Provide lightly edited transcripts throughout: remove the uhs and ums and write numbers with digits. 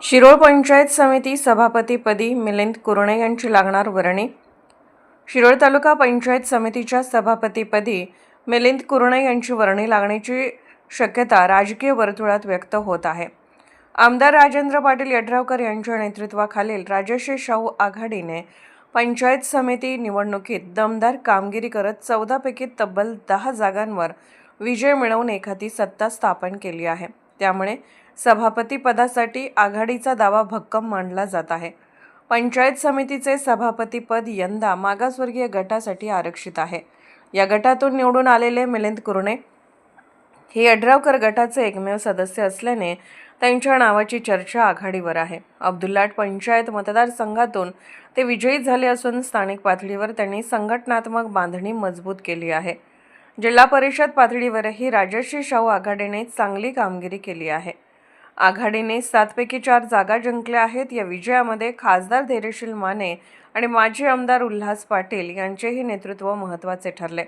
शिरोळ पंचायत समिती सभापतीपदी मिलिंद कुरणे यांची लागणार वर्णी। शिरोळ तालुका पंचायत समितीच्या सभापतीपदी मिलिंद कुरणे यांची वर्णी लागण्याची शक्यता राजकीय वर्तुळात व्यक्त होत आहे। आमदार राजेंद्र पाटील यड्रावकर यांच्या नेतृत्वाखालील राजश्री शाहू आघाडीने पंचायत समिती निवडणुकीत दमदार कामगिरी करत 14 पैकी तब्बल 10 जागांवर विजय मिळवून एखादी सत्ता स्थापन केली आहे। त्यामुळे सभापती पदासाठी आघाडीचा दावा भक्कम मानला जात आहे। पंचायत समितीचे सभापती पद यंदा मागासवर्गीय गटासाठी आरक्षित आहे। या गटातून निवडून आलेले मिलिंद कुरणे हे यड्रावकर गटाचे एकमेव सदस्य असल्याने त्यांच्या नावाची चर्चा आघाडीवर आहे। अब्दुल्लाट पंचायत मतदारसंघातून ते विजयी झाले असून स्थानिक पातळीवर त्यांनी संघटनात्मक बांधणी मजबूत केली आहे। जिल्हा परिषद पातळीवरही राजश्री शाहू आघाडीने चांगली कामगिरी केली आहे। आघाडीने 7 पैकी 4 जागा जिंकल्या आहेत। या विजयामध्ये खासदार धैर्यशील माने आणि माजी आमदार उल्हास पाटील यांचेही नेतृत्व महत्त्वाचे ठरले।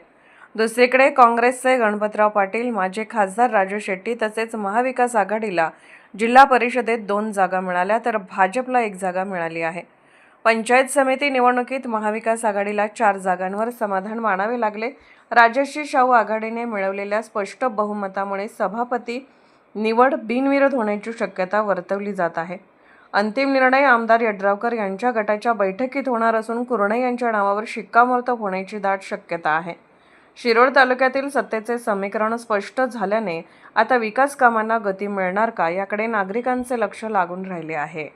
दुसरीकडे काँग्रेसचे गणपतराव पाटील, माजी खासदार राजू शेट्टी तसेच महाविकास आघाडीला जिल्हा परिषदेत 2 जागा मिळाल्या तर भाजपला 1 जागा मिळाली आहे। पंचायत समिती निवडणुकीत महाविकास आघाडीला 4 जागांवर समाधान मानावे लागले। राजश्री शाहू आघाडीने मिळवलेल्या स्पष्ट बहुमतामुळे सभापती निवड बिनविरोध होण्याची शक्यता वर्तवली जात आहे। अंतिम निर्णय आमदार यड्रावकर यांच्या गटाच्या बैठकीत होणार असून कुरणे यांच्या नावावर शिक्कामोर्तब होण्याची दाट शक्यता आहे। शिरोळ तालुक्यातील सत्तेचे समीकरण स्पष्ट झाल्याने आता विकास कामांना गती मिळणार का याकडे नागरिकांचे लक्ष लागून राहिले आहे।